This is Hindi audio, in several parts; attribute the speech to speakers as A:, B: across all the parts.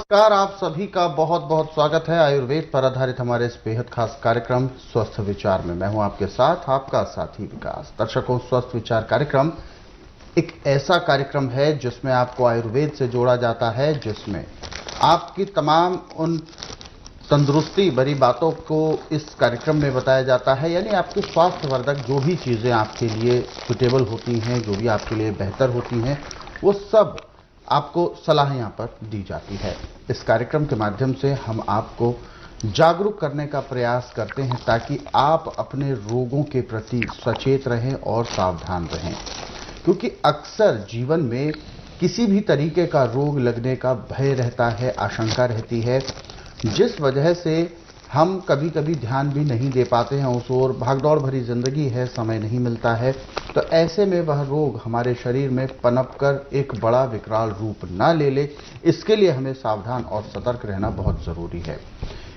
A: नमस्कार, आप सभी का बहुत बहुत स्वागत है आयुर्वेद पर आधारित हमारे इस बेहद खास कार्यक्रम स्वस्थ विचार में। मैं हूं आपके साथ आपका साथी विकास। दर्शकों, स्वस्थ विचार कार्यक्रम एक ऐसा कार्यक्रम है जिसमें आपको आयुर्वेद से जोड़ा जाता है, जिसमें आपकी तमाम उन तंदुरुस्ती भरी बातों को इस कार्यक्रम में बताया जाता है, यानी आपके स्वास्थ्यवर्धक जो भी चीज़ें आपके लिए सुटेबल होती हैं, जो भी आपके लिए बेहतर होती हैं, वो सब आपको सलाह यहाँ पर दी जाती है। इस कार्यक्रम के माध्यम से हम आपको जागरूक करने का प्रयास करते हैं ताकि आप अपने रोगों के प्रति सचेत रहें और सावधान रहें, क्योंकि अक्सर जीवन में किसी भी तरीके का रोग लगने का भय रहता है, आशंका रहती है, जिस वजह से हम कभी कभी ध्यान भी नहीं दे पाते हैं उस ओर। भागदौड़ भरी जिंदगी है, समय नहीं मिलता है, तो ऐसे में वह रोग हमारे शरीर में पनपकर एक बड़ा विकराल रूप ना ले ले, इसके लिए हमें सावधान और सतर्क रहना बहुत जरूरी है।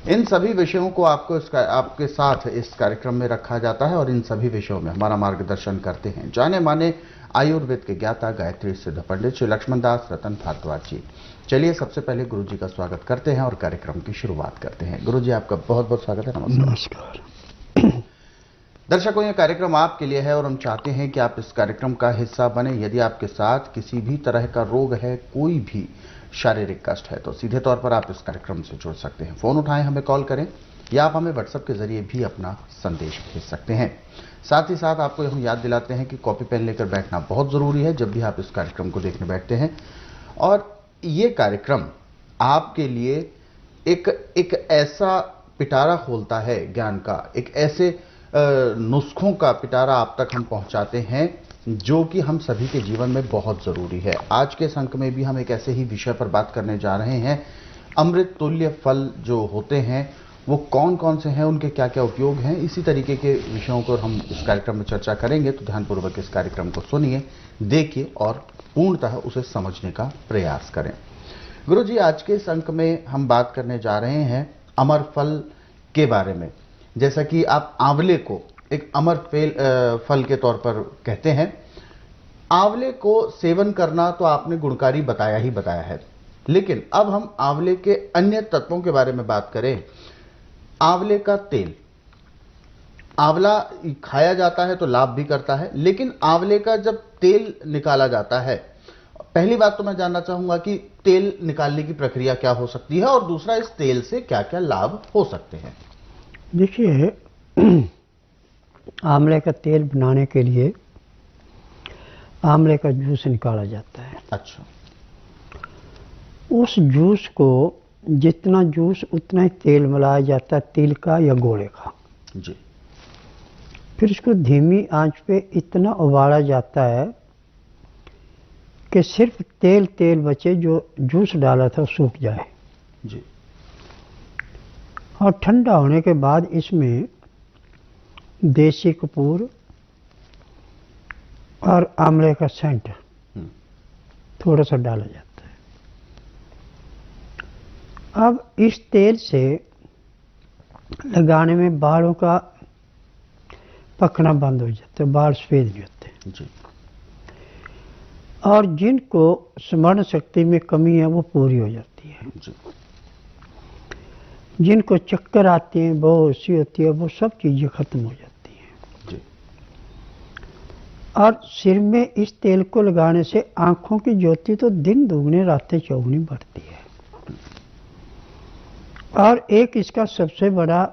A: इन सभी विषयों को आपके साथ इस कार्यक्रम में रखा जाता है और इन सभी विषयों में हमारा मार्गदर्शन करते हैं जाने माने आयुर्वेद के ज्ञाता गायत्री सिद्ध पंडित श्री लक्ष्मण दास रतन भारद्वाज जी। चलिए सबसे पहले गुरु जी का स्वागत करते हैं और कार्यक्रम की शुरुआत करते हैं। गुरु जी, आपका बहुत बहुत स्वागत है।
B: नमस्कार।
A: दर्शकों, यह कार्यक्रम आपके लिए है और हम चाहते हैं कि आप इस कार्यक्रम का हिस्सा बने। यदि आपके साथ किसी भी तरह का रोग है, कोई भी शारीरिक कष्ट है, तो सीधे तौर पर आप इस कार्यक्रम से जुड़ सकते हैं। फोन उठाएं, हमें कॉल करें, या आप हमें व्हाट्सएप के जरिए भी अपना संदेश भेज सकते हैं। साथ ही साथ आपको हम याद दिलाते हैं कि कॉपी पेन लेकर बैठना बहुत जरूरी है जब भी आप इस कार्यक्रम को देखने बैठते हैं। और ये कार्यक्रम आपके लिए एक ऐसा पिटारा खोलता है ज्ञान का, एक ऐसे नुस्खों का पिटारा आप तक हम पहुंचाते हैं जो कि हम सभी के जीवन में बहुत जरूरी है। आज के इस अंक में भी हम एक ऐसे ही विषय पर बात करने जा रहे हैं। अमृत तुल्य फल जो होते हैं वो कौन कौन से हैं, उनके क्या क्या उपयोग हैं, इसी तरीके के विषयों पर हम इस कार्यक्रम में चर्चा करेंगे। तो ध्यानपूर्वक इस कार्यक्रम को सुनिए, देखिए और पूर्णतः उसे समझने का प्रयास करें। गुरु जी, आज के इस अंक में हम बात करने जा रहे हैं अमर फल के बारे में। जैसा कि आप आंवले को एक अमर फल के तौर पर कहते हैं। आंवले को सेवन करना तो आपने गुणकारी बताया ही बताया है, लेकिन अब हम आंवले के अन्य तत्वों के बारे में बात करें। आंवले का तेल, आंवला खाया जाता है तो लाभ भी करता है, लेकिन आंवले का जब तेल निकाला जाता है, पहली बात तो मैं जानना चाहूंगा कि तेल निकालने की प्रक्रिया क्या हो सकती है, और दूसरा इस तेल से क्या क्या लाभ हो सकते हैं।
B: देखिए, आंवले का तेल बनाने के लिए आंवले का जूस निकाला जाता है।
A: अच्छा।
B: उस जूस को जितना जूस उतना ही तेल मिलाया जाता है, तिल का या गोले का
A: जी।
B: फिर इसको धीमी आंच पे इतना उबाला जाता है कि सिर्फ तेल तेल बचे, जो जूस डाला था सूख जाए
A: जी।
B: और ठंडा होने के बाद इसमें देसी कपूर और आंवले का सेंट थोड़ा सा डाला जाता है। अब इस तेल से लगाने में बालों का पकना बंद हो जाता है, बाल सफेद नहीं होते
A: जी।
B: और जिनको स्मरण शक्ति में कमी है वो पूरी हो जाती है
A: जी।
B: जिनको चक्कर आते हैं, बेहोशी होती है, वो सब चीजें खत्म हो जाती हैं
A: जी।
B: और सिर में इस तेल को लगाने से आंखों की ज्योति तो दिन दुगने रातें चौगुनी बढ़ती है। और एक इसका सबसे बड़ा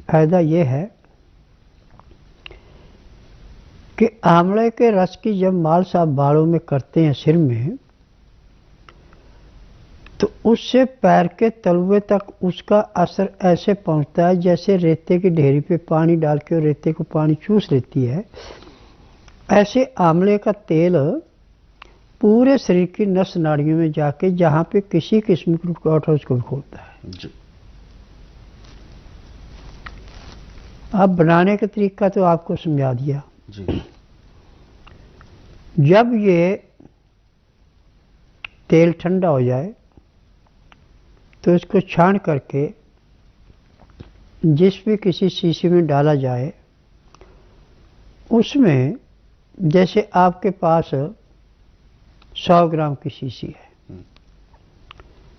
B: फायदा यह है कि आंवले के रस की जब मालिश आप बालों में करते हैं सिर में, तो उससे पैर के तलवे तक उसका असर ऐसे पहुंचता है जैसे रेते की ढेरी पे पानी डाल के रेते को पानी चूस लेती है। ऐसे आंवले का तेल पूरे शरीर की नस नाड़ियों में जाके जहां पे किसी किस्म की रुकावट है उसको भी खोलता है
A: जी।
B: अब बनाने का तरीका तो आपको समझा दिया
A: जी।
B: जब ये तेल ठंडा हो जाए तो इसको छान करके जिस भी किसी शीशी में डाला जाए, उसमें जैसे आपके पास 100 ग्राम की शीशी है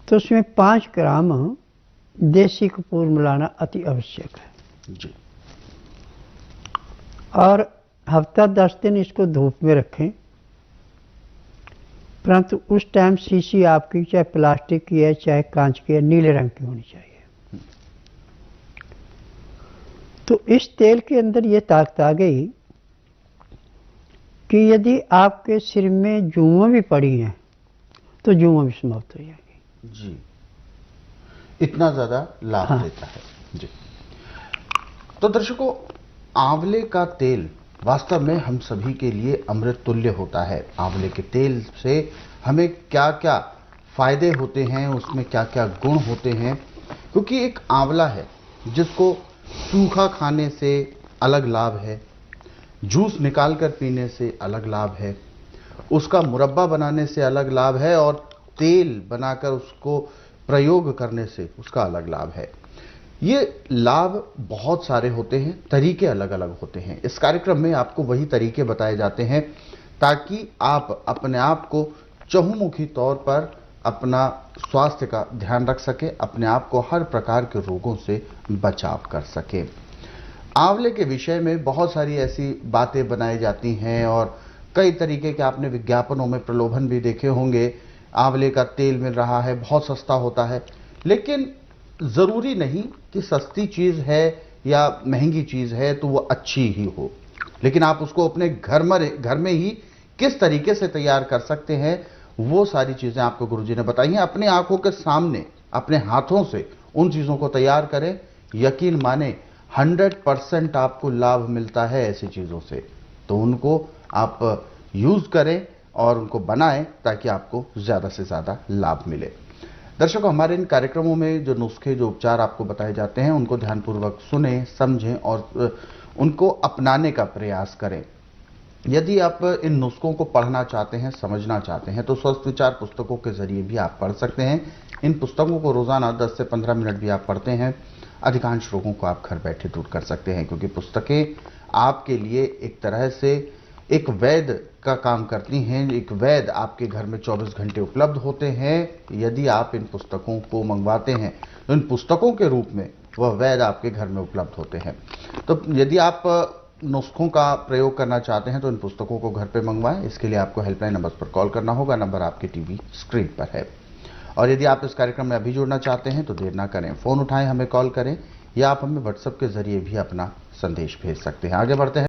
B: तो उसमें 5 ग्राम देसी कपूर मिलाना अति आवश्यक है
A: जी।
B: और हफ्ता 10 दिन इसको धूप में रखें, परंतु उस टाइम शीशी आपकी चाहे प्लास्टिक की है चाहे कांच की है, नीले रंग की होनी चाहिए। तो इस तेल के अंदर ये ताकत आ गई कि यदि आपके सिर में जुएं भी पड़ी हैं तो जुएं भी समाप्त हो जाएगी
A: जी। इतना ज्यादा लाभ देता है जी। तो दर्शकों, आंवले का तेल वास्तव में हम सभी के लिए अमृत तुल्य होता है। आंवले के तेल से हमें क्या क्या फायदे होते हैं, उसमें क्या क्या गुण होते हैं, क्योंकि एक आंवला है जिसको सूखा खाने से अलग लाभ है, जूस निकालकर पीने से अलग लाभ है, उसका मुरब्बा बनाने से अलग लाभ है, और तेल बनाकर उसको प्रयोग करने से उसका अलग लाभ है। ये लाभ बहुत सारे होते हैं, तरीके अलग अलग होते हैं। इस कार्यक्रम में आपको वही तरीके बताए जाते हैं ताकि आप अपने आप को चहुमुखी तौर पर अपना स्वास्थ्य का ध्यान रख सके, अपने आप को हर प्रकार के रोगों से बचाव कर सके। आंवले के विषय में बहुत सारी ऐसी बातें बनाई जाती हैं और कई तरीके के आपने विज्ञापनों में प्रलोभन भी देखे होंगे। आंवले का तेल मिल रहा है, बहुत सस्ता होता है, लेकिन जरूरी नहीं कि सस्ती चीज है या महंगी चीज है तो वो अच्छी ही हो, लेकिन आप उसको अपने घर में ही किस तरीके से तैयार कर सकते हैं, वो सारी चीजें आपको गुरुजी ने बताई हैं। अपनी आंखों के सामने अपने हाथों से उन चीजों को तैयार करें, यकीन माने 100% आपको लाभ मिलता है ऐसी चीजों से। तो उनको आप यूज करें और उनको बनाएं ताकि आपको ज्यादा से ज्यादा लाभ मिले। दर्शकों, हमारे इन कार्यक्रमों में जो नुस्खे, जो उपचार आपको बताए जाते हैं, उनको ध्यानपूर्वक सुने, समझें और उनको अपनाने का प्रयास करें। यदि आप इन नुस्खों को पढ़ना चाहते हैं, समझना चाहते हैं, तो स्वस्थ विचार पुस्तकों के जरिए भी आप पढ़ सकते हैं। इन पुस्तकों को रोजाना 10 से 15 मिनट भी आप पढ़ते हैं, अधिकांश रोगों को आप घर बैठे दूर कर सकते हैं, क्योंकि पुस्तकें आपके लिए एक तरह से एक वैद्य का काम करती हैं। एक वैद्य आपके घर में 24 घंटे उपलब्ध होते हैं। यदि आप इन पुस्तकों को मंगवाते हैं तो इन पुस्तकों के रूप में वह वैद्य आपके घर में उपलब्ध होते हैं। तो यदि आप नुस्खों का प्रयोग करना चाहते हैं तो इन पुस्तकों को घर पे मंगवाएं। इसके लिए आपको हेल्पलाइन नंबर पर कॉल करना होगा, नंबर आपके टीवी स्क्रीन पर है। और यदि आप इस कार्यक्रम में अभी जुड़ना चाहते हैं तो देर ना करें, फोन उठाएं, हमें कॉल करें, या आप हमें व्हाट्सएप के जरिए भी अपना संदेश भेज सकते हैं। आगे बढ़ते हैं।